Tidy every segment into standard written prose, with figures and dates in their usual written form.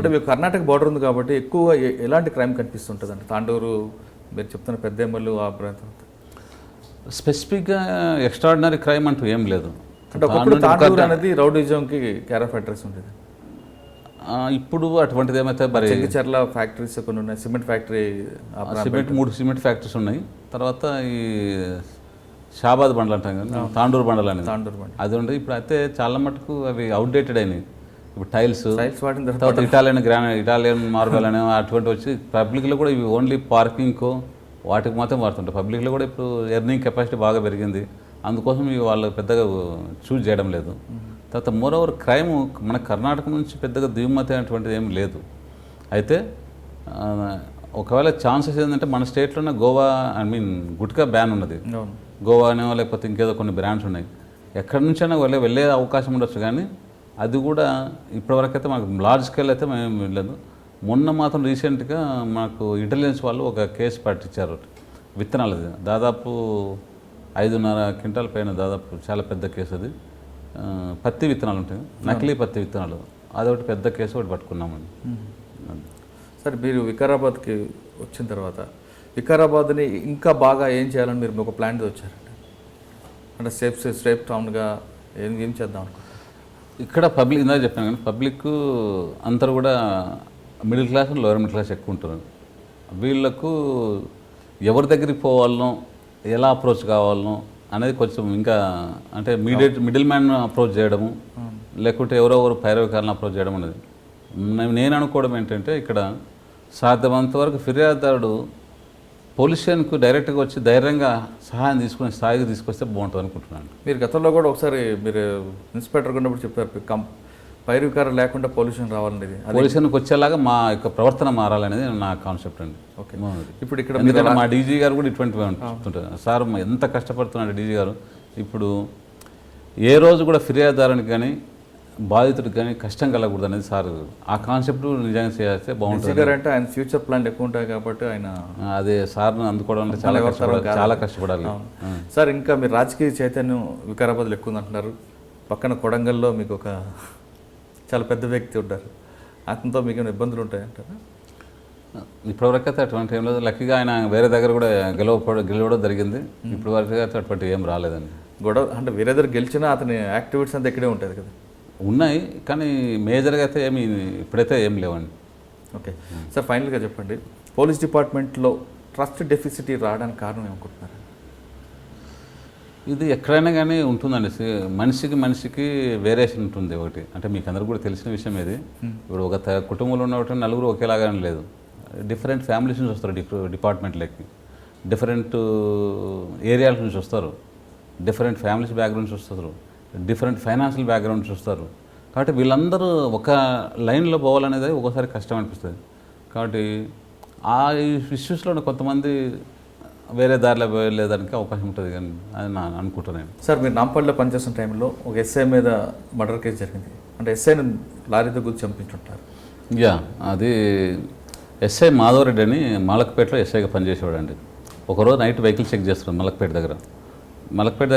అంటే మీకు కర్ణాటక బార్డర్ ఉంది కాబట్టి ఎక్కువ ఎలాంటి క్రైమ్ కనిపిస్తుంటుంది అంటే తాండూరు మీరు చెప్తున్న పెద్దేమల్లు ఆ ప్రాంతం స్పెసిఫిక్గా ఎక్స్ట్రాడినరీ క్రైమ్ అంటూ ఏం లేదు. అంటే ఒకప్పుడు తాండూరు అనేది రౌడిజంకి కేర్ ఆఫ్ అడ్రస్ ఉండేది. ఇప్పుడు అటువంటిది ఏమైతే మరి చెంగిచెర్ల ఫ్యాక్టరీస్ కొన్ని ఉన్నాయి, సిమెంట్ ఫ్యాక్టరీ, మూడు సిమెంట్ ఫ్యాక్టరీస్ ఉన్నాయి. తర్వాత ఈ షాబాద్ బండలు అంటాం కదా, తాండూరు బండలు అనేది అది ఉండే. ఇప్పుడు అయితే చాలా మటుకు అవి అవుట్డేటెడ్ అయినాయి. ఇప్పుడు టైల్స్ వాడిన తర్వాత ఇటాలియన్ మార్బల్ అనే అటువంటి వచ్చి పబ్లిక్లో కూడా ఇవి ఓన్లీ పార్కింగ్కో వాటికి మాత్రం వాడుతుంటారు. పబ్లిక్లో కూడా ఇప్పుడు ఎర్నింగ్ కెపాసిటీ బాగా పెరిగింది, అందుకోసం ఇవి వాళ్ళు పెద్దగా చూజ్ చేయడం లేదు. తర్వాత మోర్ ఓవర్ క్రైమ్ మన కర్ణాటక నుంచి పెద్దగా దిగుమతి అనేటువంటిది ఏం లేదు. అయితే ఒకవేళ ఛాన్సెస్ ఏంటంటే మన స్టేట్లోనే గోవా గుట్కా బ్యాన్ ఉన్నది. గోవానో లేకపోతే ఇంకేదో కొన్ని బ్రాండ్స్ ఉన్నాయి. ఎక్కడి నుంచైనా వెళ్ళే అవకాశం ఉండొచ్చు, కానీ అది కూడా ఇప్పటివరకు అయితే మనకు లార్జ్ స్కేల్ అయితే మేము వెళ్ళలేదు. మొన్న మాత్రం రీసెంట్గా మాకు ఇంటెలిజెన్స్ వాళ్ళు ఒక కేసు పట్టించారు విత్తనాలది, దాదాపు 5.5 క్వింటాల పైన, దాదాపు చాలా పెద్ద కేసు అది. పత్తి విత్తనాలు ఉంటాయి, నకిలీ పత్తి విత్తనాలు, అదొకటి పెద్ద కేసు ఒకటి పట్టుకున్నామండి. సరే, మీరు వికారాబాద్కి వచ్చిన తర్వాత వికారాబాద్ని ఇంకా బాగా ఏం చేయాలని మీరు ఒక ప్లాన్తో వచ్చారండి? అంటే సేఫ్ టౌన్గా ఏం చేద్దాం ఇక్కడ పబ్లిక్ ఇందా చెప్పాను, కానీ పబ్లిక్ అందరూ కూడా middle class, lower middle class ఎక్కువ ఉంటారు. వీళ్ళకు ఎవరి దగ్గరికి పోవాలనో, ఎలా అప్రోచ్ కావాలనో అనేది కొంచెం ఇంకా అంటే మిడిల్ మ్యాన్ అప్రోచ్ చేయడము, లేకుంటే ఎవరెవరు పైరవికారులను అప్రోచ్ చేయడం అనేది. నేను అనుకోవడం ఏంటంటే, ఇక్కడ సాధ్యమంత వరకు ఫిర్యాదుదారుడు పోలీస్ స్టేషన్కు డైరెక్ట్గా వచ్చి ధైర్యంగా సహాయం తీసుకునే స్థాయికి తీసుకొస్తే బాగుంటుంది అనుకుంటున్నాను. మీరు గతంలో కూడా ఒకసారి మీరు ఇన్స్పెక్టర్ ఉన్నప్పుడు చెప్పారు, పైరవికారం లేకుండా పొల్యూషన్ రావాలనేది, పొల్యూషన్కి వచ్చేలాగా మా యొక్క ప్రవర్తన మారాలనేది నా కాన్సెప్ట్ అండి. ఓకే, ఇప్పుడు ఇక్కడ ఎందుకంటే మా డీజీ గారు కూడా ఇటువంటివి చెప్తుంటారు. సార్ ఎంత కష్టపడుతున్నాడు డీజీ గారు. ఇప్పుడు ఏ రోజు కూడా ఫిర్యాదుదారునికి కానీ బాధితుడికి కానీ కష్టం కలగకూడదు అనేది సార్ ఆ కాన్సెప్ట్ నిజంగా చేస్తే బాగుంటుంది. అంటే ఆయన ఫ్యూచర్ ప్లాన్ ఎక్కువ ఉంటాయి కాబట్టి ఆయన అదే సార్ను అందుకోవడానికి చాలా కష్టపడాలి. సార్, ఇంకా మీరు రాజకీయ చైతన్యం వికారాబాద్లో ఎక్కువ ఉందంటున్నారు. పక్కన కొడంగల్లో మీకు ఒక చాలా పెద్ద వ్యక్తి ఉంటారు, అతనితో మీకు ఏమైనా ఇబ్బందులు ఉంటాయంటారా? ఇప్పటివరకు అయితే అటువంటి ఏం లేదు. లక్కీగా ఆయన వేరే దగ్గర కూడా గెలవడం జరిగింది. ఇప్పటివరకు అయితే అటువంటి ఏం రాలేదండి. గొడవ అంటే వేరే దగ్గర గెలిచినా అతని యాక్టివిటీస్ అంతా ఇక్కడే ఉంటుంది కదా? ఉన్నాయి, కానీ మేజర్గా అయితే ఇప్పుడైతే ఏం లేవండి. ఓకే సార్, ఫైనల్గా చెప్పండి, పోలీస్ డిపార్ట్మెంట్లో ట్రస్ట్ డెఫిసిటీ రావడానికి కారణం ఏమనుకుంటున్నారు? ఇది ఎక్కడైనా కానీ ఉంటుందండి. మనిషికి వేరియేషన్ ఉంటుంది. ఒకటి అంటే మీకు అందరికీ కూడా తెలిసిన విషయం ఇది. ఇప్పుడు ఒక కుటుంబంలో ఉన్న నలుగురు ఒకేలాగానే లేదు. డిఫరెంట్ ఫ్యామిలీస్ నుంచి వస్తారు డిపార్ట్మెంట్లోకి, డిఫరెంట్ ఏరియాల నుంచి వస్తారు, డిఫరెంట్ ఫ్యామిలీస్ బ్యాక్గ్రౌండ్ నుంచి వస్తారు, డిఫరెంట్ ఫైనాన్షియల్ బ్యాక్గ్రౌండ్ నుంచి వస్తారు. కాబట్టి వీళ్ళందరూ ఒక లైన్లో పోవాలనేది ఒక్కోసారి కష్టం అనిపిస్తుంది. కాబట్టి ఆ ఇష్యూస్లో కొంతమంది వేరే దారిలో వెళ్ళేదానికి అవకాశం ఉంటుంది, కానీ అది నా అనుకుంటున్నాను. సార్, మీరు నాంపల్లిలో పనిచేస్తున్న టైంలో ఒక ఎస్ఐ మీద మర్డర్ కేసు జరిగింది. అంటే ఎస్ఐని లారీతో గురించి చంపించుంటారు. అది ఎస్ఐ మాధవరెడ్డి అని మలక్పేటలో ఎస్ఐగా పనిచేసేవాడు అండి. ఒకరోజు నైట్ వెహికల్ చెక్ చేస్తున్నాడు మలక్పేట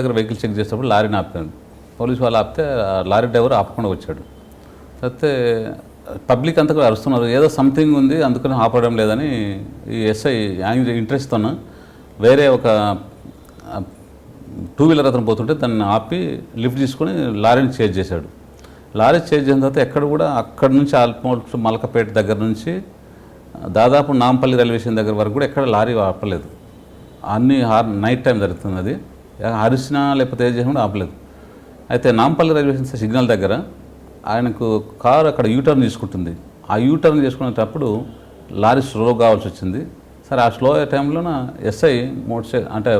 దగ్గర వెహికల్ చెక్ చేసేటప్పుడు లారీని ఆపాడు. పోలీసు వాళ్ళు ఆపితే లారీ డ్రైవర్ ఆపకుండా వచ్చాడు. అయితే పబ్లిక్ అంతా కూడా అరుస్తున్నారు, ఏదో సంథింగ్ ఉంది అందుకని ఆపడం లేదని. ఈ ఎస్ఐ ఇంట్రెస్ట్తో వేరే ఒక 2 వీలర్ అతను పోతుంటే దాన్ని ఆపి లిఫ్ట్ తీసుకొని లారీని చేజ్ చేశాడు. లారీ చేజ్ చేసిన తర్వాత ఎక్కడ కూడా అక్కడి నుంచి ఆల్మోస్ట్ మలకపేట దగ్గర నుంచి దాదాపు నాంపల్లి రైల్వే స్టేషన్ దగ్గర వరకు కూడా ఎక్కడ లారీ ఆపలేదు. అన్ని నైట్ టైం జరుగుతుంది. అది హరిసినా లేకపోతే ఏం చేసినా ఆపలేదు. అయితే నాంపల్లి రైల్వే స్టేషన్ సిగ్నల్ దగ్గర ఆయనకు కారు అక్కడ యూటర్న్ తీసుకుంటుంది. ఆ యూటర్న్ చేసుకునేటప్పుడు లారీ స్లో కావాల్సి వచ్చింది. సరే, ఆ స్లో టైంలోన ఎస్ఐ అంటే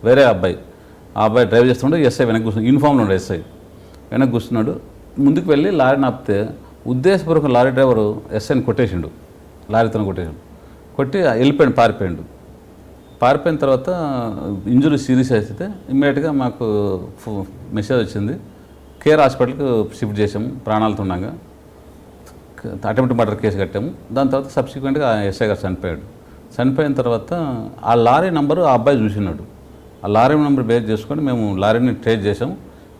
వేరే అబ్బాయి డ్రైవ్ చేస్తుండే, ఎస్ఐ వెనక్కి కూర్చున్నాడు. యూనిఫామ్లో ఉండే ఎస్ఐ వెనక్కి కూర్చున్నాడు. ముందుకు వెళ్ళి లారీని ఆపితే ఉద్దేశపూర్వక లారీ డ్రైవరు ఎస్ఐని కొట్టేసిండు, లారీతో కొట్టి వెళ్ళిపోయాడు, పారిపోయిన తర్వాత ఇంజురీ సీరియస్ అయితే ఇమ్మీడియట్గా మాకు మెసేజ్ వచ్చింది. కేర్ హాస్పిటల్కి షిఫ్ట్ చేసాము. ప్రాణాలతో ఉండగా అటెంప్ట్ మర్డర్ కేసు కట్టాము. దాని తర్వాత సబ్సిక్వెంట్గా ఎస్ఐ గారు చనిపోయిన తర్వాత ఆ లారీ నెంబరు ఆ అబ్బాయి చూసినాడు. ఆ లారీ నెంబర్ బేస్ చేసుకొని మేము లారీని ట్రేస్ చేసాము.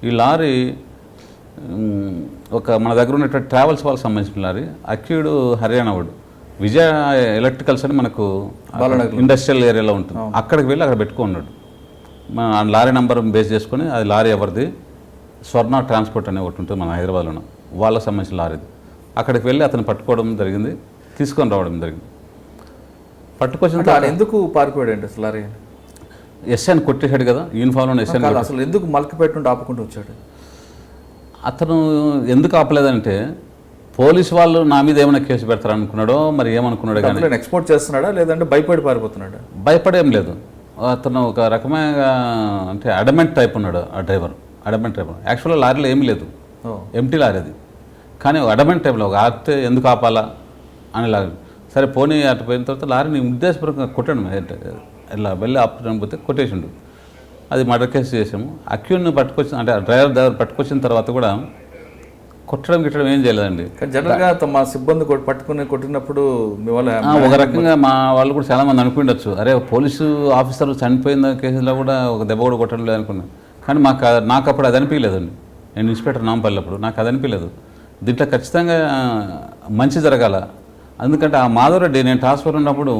ఈ లారీ మన దగ్గర ఉన్నటువంటి ట్రావెల్స్ వాళ్ళకి సంబంధించిన లారీ, అక్యూడు హర్యానా వాడు, విజయ ఎలక్ట్రికల్స్ అని మనకు ఇండస్ట్రియల్ ఏరియాలో ఉంటుంది, అక్కడికి వెళ్ళి అక్కడ పెట్టుకున్నాడు. మన లారీ నెంబర్ బేస్ చేసుకొని అది లారీ ఎవరిది, స్వర్ణ ట్రాన్స్పోర్ట్ అనే ఒకటి ఉంటుంది మన హైదరాబాద్లో, వాళ్ళకి సంబంధించిన లారీది. అక్కడికి వెళ్ళి అతను పట్టుకోవడం జరిగింది, తీసుకొని రావడం జరిగింది. పట్టుకొచ్చిన ఎందుకు పారిపోయాడు అసలు లారీ? ఎస్ఐని కొట్టేశాడు కదా యూనిఫామ్లో. ఎస్ఐని అసలు ఎందుకు మలకపేట నుండి ఆపుకుంటూ వచ్చాడు? అతను ఎందుకు ఆపలేదంటే పోలీసు వాళ్ళు నా మీద ఏమైనా కేసు పెడతారు అనుకున్నాడో మరి ఏమనుకున్నాడో కానీ. ఎక్స్పోర్ట్ చేస్తున్నాడా లేదంటే భయపడి పారిపోతున్నాడా? భయపడేం లేదు. అతను ఒక రకమైన అంటే అడమెంట్ టైప్ ఉన్నాడు ఆ డ్రైవర్. అడమెంట్ టైప్ యాక్చువల్గా లారీలో ఏమీ లేదు, ఎంటీ లారీ అది, కానీ అడమెంట్ టైప్లో ఒక ఆపితే ఎందుకు ఆపాలా అని లారీ. సరే పోనీ అటు పోయిన తర్వాత లారీని ఉద్దేశపూర్వకంగా కొట్టాడు, ఇలా వెళ్ళి ఆపడం పోతే కొట్టేసిండు. అది మర్డర్ కేసు చేసాము. అక్యూడ్ని పట్టుకొచ్చిన అంటే డ్రైవర్ పట్టుకొచ్చిన తర్వాత కూడా కొట్టడం గిట్టడం ఏం చేయలేదండి. జనరల్గా మా సిబ్బంది పట్టుకుని కొట్టినప్పుడు మీ వాళ్ళు ఒక రకంగా మా వాళ్ళు కూడా చాలామంది అనుకుండొచ్చు, అరే పోలీసు ఆఫీసర్ చనిపోయిన కేసులో కూడా ఒక దెబ్బ కూడా కొట్టడం లేదు అనుకున్నాను. కానీ నాకు అప్పుడు అది అనిపించలేదండి. నేను ఇన్స్పెక్టర్ నాంపల్లి అప్పుడు నాకు అది అనిపించలేదు. దీంట్లో ఖచ్చితంగా మంచి జరగాల. ఎందుకంటే ఆ మాధవరెడ్డి నేను ట్రాన్స్ఫర్ ఉన్నప్పుడు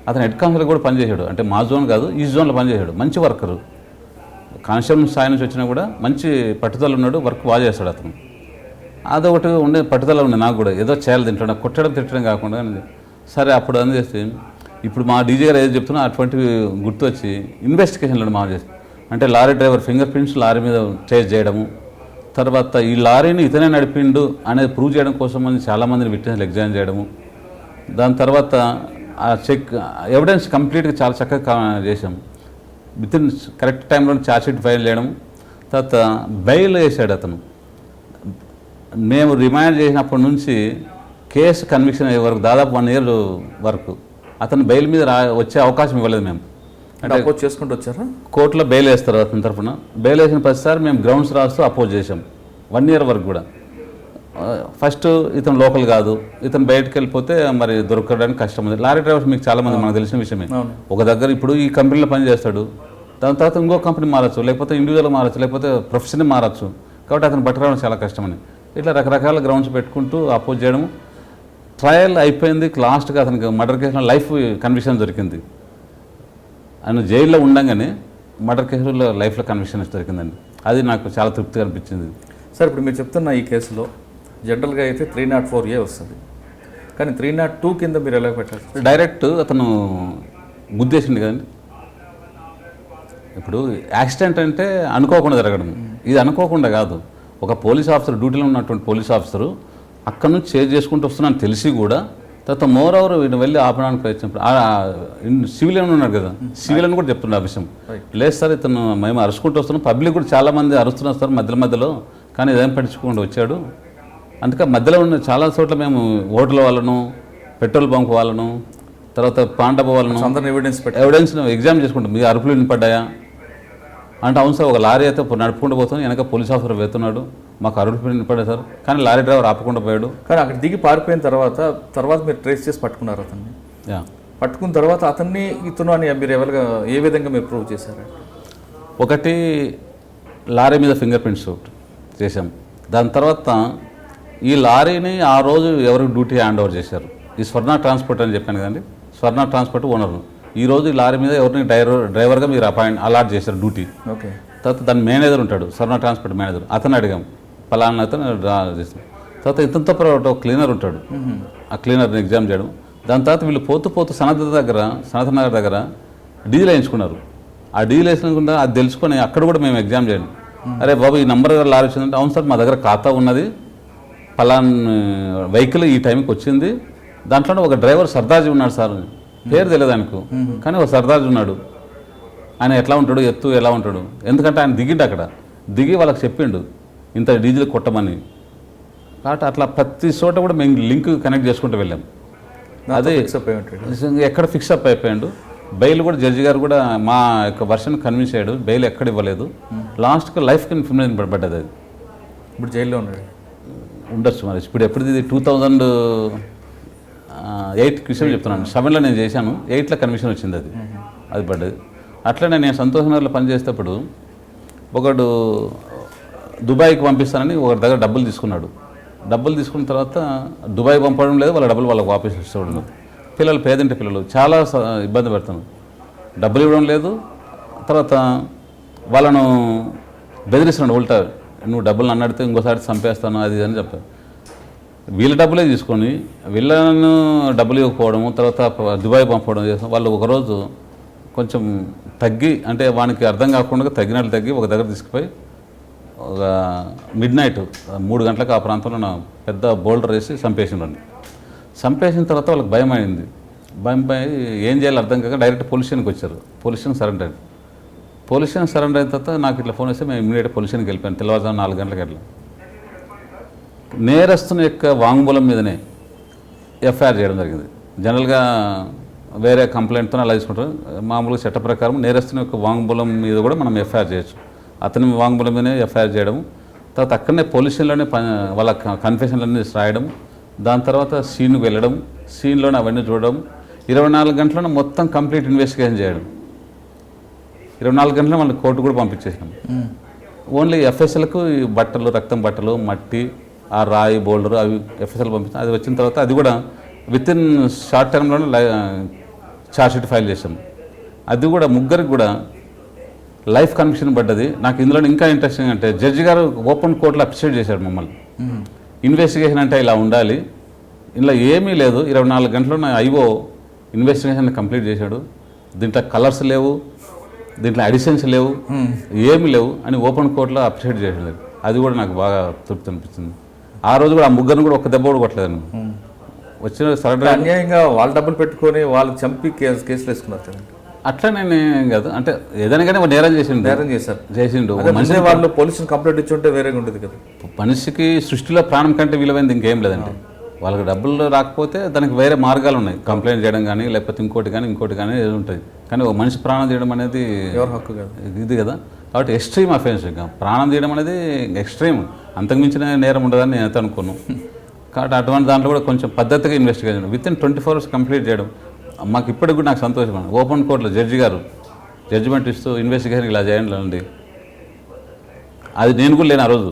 అతను హెడ్ కానిస్టేబుల్ కూడా పనిచేశాడు. అంటే మా జోన్ కాదు ఈ జోన్లో పనిచేశాడు. మంచి వర్కరు, కానిస్టేబుల్ స్థాయి నుంచి వచ్చినా కూడా మంచి పట్టుదల ఉన్నాడు, వర్క్ బాగా చేస్తాడు అతను. అదొకటి ఉండే పట్టుదల ఉండే నాకు కూడా, ఏదో చేయాలి తింటాడు, కొట్టడం తిట్టడం కాకుండా. సరే అప్పుడు అని చేసి ఇప్పుడు మా డీజీ గారు ఏదో చెప్తున్నా అటువంటివి గుర్తు వచ్చి ఇన్వెస్టిగేషన్లో మా చేసి అంటే lorry driver finger prints lorry మీద ట్రేస్ చేయడము, తర్వాత ఈ లారీని ఇతనే నడిపిండు అనేది ప్రూవ్ చేయడం కోసం చాలామందిని విట్నెస్లు ఎగ్జామిన్ చేయడము, దాని తర్వాత ఆ ఎవిడెన్స్ కంప్లీట్గా చాలా చక్కగా చేసాము. వితిన్ కరెక్ట్ టైంలో ఛార్జ్షీట్ ఫైల్ చేయడం, తర్వాత బెయిల్ వేసాడు అతను. మేము రిమాండ్ చేసినప్పటి నుంచి కేసు కన్విక్షన్ అయ్యే వరకు దాదాపు 1 year వరకు అతను బెయిల్ మీద వచ్చే అవకాశం ఇవ్వలేదు. మేము అంటే అపోజ్ చేసుకుంటూ వచ్చారా? కోర్టులో బెయిల్ వేస్తారు అతని తరఫున. బెయిల్ వేసిన ప్రతిసారి మేము గ్రౌండ్స్ రాస్తూ అపోజ్ చేసాం 1 year వరకు కూడా. ఫస్ట్ ఇతను లోకల్ కాదు, ఇతను బయటకు వెళ్ళిపోతే మరి దొరకడానికి కష్టం ఉంది. లారీ డ్రైవర్స్ మీకు చాలామంది మనకు తెలిసిన విషయమే. ఒక దగ్గర ఇప్పుడు ఈ కంపెనీలో పని చేస్తాడు, దాని తర్వాత ఇంకో కంపెనీ మారచ్చు, లేకపోతే ఇండివిజువల్ మారచ్చు, లేకపోతే ప్రొఫెషన్ మారచ్చు. కాబట్టి అతను పట్టుకోవడం చాలా కష్టమని ఇట్లా రకరకాల గ్రౌండ్స్ పెట్టుకుంటూ అపోజ్ చేయడం. ట్రయల్ అయిపోయింది, లాస్ట్గా అతనికి మర్డర్ కేసులో లైఫ్ కన్విక్షన్ దొరికింది. ఆయన జైల్లో ఉండగానే మర్డర్ కేసులో లైఫ్లో కన్విక్షన్ దొరికిందండి. అది నాకు చాలా తృప్తిగా అనిపించింది. సార్ ఇప్పుడు మీరు చెప్తున్న ఈ కేసులో జనరల్గా అయితే 304A వస్తుంది, కానీ 302 కింద మీరు ఎలా పెట్టారు? డైరెక్ట్ అతను గుద్దేసింది కదండి. ఇప్పుడు యాక్సిడెంట్ అంటే అనుకోకుండా జరగడం, ఇది అనుకోకుండా కాదు. ఒక పోలీస్ ఆఫీసర్, డ్యూటీలో ఉన్నటువంటి పోలీస్ ఆఫీసరు అక్కడ నుంచి చేజ్ చేసుకుంటూ వస్తున్నాను తెలిసి కూడా తర్వాత మోర్ ఓవర్ వీళ్ళు వెళ్ళి ఆపడానికి ప్రయత్నం. సివిలియన్ ఉన్నాడు కదా, సివిలియన్ కూడా చెప్తున్నా ఆ విషయం. లేదు సార్ ఇతను మేము అరుచుకుంటూ వస్తున్నాం, పబ్లిక్ కూడా చాలామంది అరుస్తున్నారు సార్ మధ్యలో, కానీ ఇదేం పట్టించుకుంటూ వచ్చాడు. అందుకే మధ్యలో ఉన్న చాలా చోట్ల మేము హోటల్ వాళ్ళను, పెట్రోల్ బంక్ వాళ్ళను, తర్వాత పాండవ వాళ్ళను ఎవిడెన్స్ ఎగ్జామ్ చేసుకుంటాం. మీ అరుపులు వినపడ్డాయా అంటే అవును సార్, ఒక లారీ అయితే నడుపుకుంటూ పోతుంది, వెనక పోలీస్ ఆఫీసర్ వేస్తున్నాడు, మాకు అరుపులు వినపడ్డా సార్, కానీ లారీ డ్రైవర్ ఆపకుండా పోయాడు. కానీ అక్కడ దిగి పారిపోయిన తర్వాత మీరు ట్రేస్ చేసి పట్టుకున్నారు అతన్ని. పట్టుకున్న తర్వాత అతన్ని ఇతను అని మీరు ఏ విధంగా మీరు ప్రూవ్ చేశారు? ఒకటి లారీ మీద ఫింగర్ ప్రింట్స్ చేశాం. దాని తర్వాత ఈ లారీని ఆ రోజు ఎవరికి డ్యూటీ హ్యాండ్ ఓవర్ చేశారు, ఈ స్వర్ణ ట్రాన్స్పోర్ట్ అని చెప్పాను కదండి, స్వర్ణ ట్రాన్స్పోర్ట్ ఓనర్ను. ఈ రోజు ఈ లారీ మీద ఎవరిని డ్రైవర్గా మీరు అలాట్ చేశారు డ్యూటీ. ఓకే. తర్వాత దాని మేనేజర్ ఉంటాడు, స్వర్ణ ట్రాన్స్పోర్ట్ మేనేజర్, అతను అడిగాం పలానా అతను చేస్తాం. తర్వాత ఇతనితో పాటు ఒక క్లీనర్ ఉంటాడు, ఆ క్లీనర్ని ఎగ్జామ్ చేయడం. దాని తర్వాత వీళ్ళు పోతూ సనత్ నగర్ దగ్గర డీజిల్ వేయించుకున్నారు. ఆ డీజిల్ వేసుకున్న అది తెలుసుకొని అక్కడ కూడా మేము ఎగ్జామ్ చేయండి. అరే బాబు ఈ నంబర్ లారీ వచ్చిందంటే అవును సార్ మా దగ్గర ఖాతా ఉన్నది, పలానా వెహికల్ ఈ టైంకి వచ్చింది, దాంట్లో ఒక డ్రైవర్ సర్దాజీ ఉన్నాడు సార్, పేరు తెలియదు ఆయనకు, కానీ ఒక సర్దాజీ ఉన్నాడు, ఆయన ఎట్లా ఉంటాడు, ఎత్తు ఎలా ఉంటాడు, ఎందుకంటే ఆయన దిగిండు, అక్కడ దిగి వాళ్ళకి చెప్పిండు ఇంత డీజిల్ కొట్టమని. కాబట్టి అట్లా ప్రతి చోట కూడా మేము లింక్ కనెక్ట్ చేసుకుంటూ వెళ్ళాం. అదే ఎక్కడ ఫిక్స్ అప్ అయిపోయాడు. బెయిల్ కూడా జడ్జి గారు కూడా మా యొక్క వర్షన్ కన్విన్స్ అయ్యాడు, బెయిల్ ఎక్కడ ఇవ్వలేదు. లాస్ట్కి లైఫ్ ఇన్ఫర్మేషన్ పడ్డది. అది ఇప్పుడు జైల్లో ఉన్నాడు, ఉండొచ్చు మరి. ఇప్పుడు ఎప్పుడు ఇది 2008 విషయం చెప్తున్నాను. 7లో నేను చేశాను, 8లో కన్విషన్ వచ్చింది, అది పడ్డది. అట్లనే నేను సంతోష్ నగర్లో పనిచేసేటప్పుడు ఒకడు దుబాయ్కి పంపిస్తానని ఒకటి దగ్గర డబ్బులు తీసుకున్నాడు. డబ్బులు తీసుకున్న తర్వాత దుబాయ్ పంపడం లేదు, వాళ్ళ డబ్బులు వాళ్ళకి వాపస్ ఇష్టపడడం లేదు. పిల్లలు పేదింటి పిల్లలు చాలా ఇబ్బంది పెడుతున్నారు. డబ్బులు ఇవ్వడం లేదు, తర్వాత వాళ్ళను బెదిరిస్తున్నాడు ఉల్టా, నువ్వు డబ్బులు నన్ను అడిగితే ఇంకోసారి చంపేస్తాను అది అని చెప్పారు. వీళ్ళ డబ్బులే తీసుకొని వీళ్ళను డబ్బులు ఇవ్వకపోవడము, తర్వాత దుబాయ్ పంపడం చేస్తాం. వాళ్ళు ఒకరోజు కొంచెం తగ్గి, అంటే వానికి అర్థం కాకుండా తగ్గినట్లు తగ్గి ఒక దగ్గర తీసుకుపోయి ఒక మిడ్ నైట్ 3 గంటలకు ఆ ప్రాంతంలో పెద్ద బోల్డర్ వేసి చంపేసిండ్రండి. చంపేసిన తర్వాత వాళ్ళకి భయం అయింది. భయంపై ఏం చేయాలో అర్థం కాక డైరెక్ట్ పోలీస్ స్టేషన్కి వచ్చారు. పోలీస్ స్టేషన్ సరెండర్ అయింది. పోలీస్ స్టేషన్ సరెండర్ అయిన తర్వాత నాకు ఇట్లా ఫోన్ వస్తే మేము ఇమీడియట్ పోలీస్ స్టేషన్కి వెళ్ళిపోయాను. తెల్లవారుజాము 4 గంటలకు అట్లా నేరస్తుని యొక్క వాంగ్మూలం మీదనే ఎఫ్ఐఆర్ చేయడం జరిగింది. జనరల్గా వేరే కంప్లైంట్తో అలా తీసుకుంటారు. మామూలుగా చట్ట ప్రకారం నేరస్తుని యొక్క వాంగ్మూలం మీద కూడా మనం ఎఫ్ఐఆర్ చేయొచ్చు. అతని వాంగ్మూలం మీదనే ఎఫ్ఐఆర్ చేయడం, తర్వాత అక్కడనే పోలీస్ స్టేషన్లోనే వాళ్ళ కన్ఫెషన్లన్నీ రాయడం, దాని తర్వాత సీన్కి వెళ్ళడం, సీన్లోనే అవన్నీ చూడడం, 24 గంటలను మొత్తం కంప్లీట్ ఇన్వెస్టిగేషన్ చేయడం. 24 గంటలు మళ్ళీ కోర్టు కూడా పంపించేసినాం. ఓన్లీ ఎఫ్ఎస్ఎల్కు బట్టలు, రక్తం బట్టలు, మట్టి, ఆ రాయి బోల్డరు అవి ఎఫ్ఎస్ఎల్ పంపించాం. అది వచ్చిన తర్వాత అది కూడా విత్ ఇన్ షార్ట్ టర్మ్లోనే ఛార్జ్షీట్ ఫైల్ చేసాం. అది కూడా ముగ్గురికి కూడా లైఫ్ కన్విక్షన్ పడ్డది. నాకు ఇందులో ఇంకా ఇంట్రెస్టింగ్ అంటే జడ్జి గారు ఓపెన్ కోర్టులో అప్రిషియేట్ చేశాడు మమ్మల్ని. ఇన్వెస్టిగేషన్ అంటే ఇలా ఉండాలి, ఇలా ఏమీ లేదు, 24 గంటలు ఐఓ ఇన్వెస్టిగేషన్ కంప్లీట్ చేశాడు, దీంట్లో కలర్స్ లేవు, దీంట్లో అడిషన్స్ లేవు, ఏమీ లేవు అని ఓపెన్ కోర్టులో అప్రిషియేట్ చేశాడు. అది కూడా నాకు బాగా తృప్తి అనిపించింది. ఆ రోజు కూడా ఆ ముగ్గురిని కూడా ఒక్క దెబ్బ కూడా కొట్టలేదండి. వచ్చిన సరెండర్ అన్యాయంగా వాళ్ళ డబ్బులు పెట్టుకొని వాళ్ళు చంపి కేసులు వేసుకున్నారు. అట్లా నేను కాదు, అంటే ఏదైనా కానీ నేరం చేసిండు మనిషి. వాళ్ళు పోలీసులు కంప్లైంట్ ఇచ్చుంటే వేరేగా ఉంటుంది కదా. మనిషికి సృష్టిలో ప్రాణం కంటే విలువైంది ఇంకేం లేదండి. వాళ్ళకి డబ్బులు రాకపోతే దానికి వేరే మార్గాలు ఉన్నాయి, కంప్లైంట్ చేయడం కానీ లేకపోతే ఇంకోటి కానీ ఏది ఉంటుంది. కానీ ఒక మనిషి ప్రాణం తీయడం అనేది ఎవరి హక్కు కాదు, ఇది కదా. కాబట్టి ఎక్స్ట్రీమ్ అఫెన్స్, ఇంకా ప్రాణం తీయడం అనేది ఎక్స్ట్రీమ్, అంతకుమించిన నేరం ఉండదని నేను అనుకున్నాను. కాబట్టి అటువంటి దాంట్లో కూడా కొంచెం పద్ధతిగా investigation with in 24 hours complete చేయడం మాకు ఇప్పటికి కూడా నాకు సంతోషం. ఓపెన్ కోర్టులో జడ్జి గారు జడ్జిమెంట్ ఇస్తూ ఇన్వెస్టిగేషన్ ఇలా చేయండి, అది నేను కూడా లేను ఆ రోజు.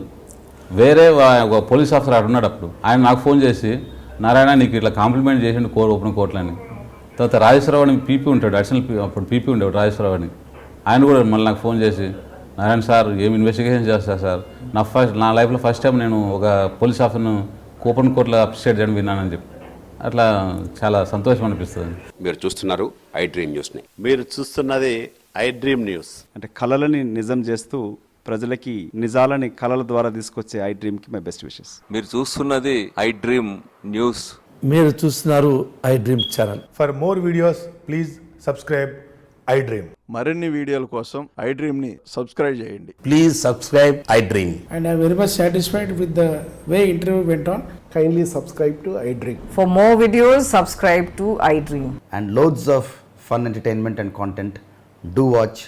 వేరే ఒక పోలీస్ ఆఫీసర్ అక్కడ ఉన్నాడు అప్పుడు, ఆయన నాకు ఫోన్ చేసి, నారాయణ నీకు ఇట్లా కాంప్లిమెంట్ చేసిండు ఓపెన్ కోర్టులని. తర్వాత రాజేశ్వరరావు అని పీపీ ఉంటాడు, అడిషనల్ అప్పుడు పీపీ ఉండేవాడు రాజేశ్వరరావు అని, ఆయన కూడా మళ్ళీ నాకు ఫోన్ చేసి, నారాయణ సార్ ఏం ఇన్వెస్టిగేషన్ చేస్తారు సార్, నా లైఫ్లో ఫస్ట్ టైం నేను ఒక పోలీస్ ఆఫీసర్ను ఓపెన్ కోర్టులో అప్రిషియేట్ చేయడం విన్నానని చెప్పి అట్లా చాలా సంతోషం అనిపిస్తుంది. మీరు చూస్తున్నారు ఐ డ్రీమ్ న్యూస్ని. మీరు చూస్తున్నది ఐ డ్రీమ్ న్యూస్. అంటే కళలని నిజం చేస్తూ ప్రజలకి నిజాలని కళల ద్వారా తీసుకొచ్చే ఐ డ్రీమ్కి మై బెస్ట్ విషెస్. మీరు చూస్తున్నది ఐ డ్రీమ్ న్యూస్. మీరు చూస్తున్నారు I dream channel. For more videos please subscribe I dream. మరిన్ని వీడియోల కోసం ఐ డ్రీమ్ని సబ్స్క్రైబ్ చేయండి. Please subscribe I dream. And I'm very much satisfied with the way interview went on. Kindly subscribe to I Dream. For more videos, subscribe to iDream. And loads of fun entertainment and content. Do watch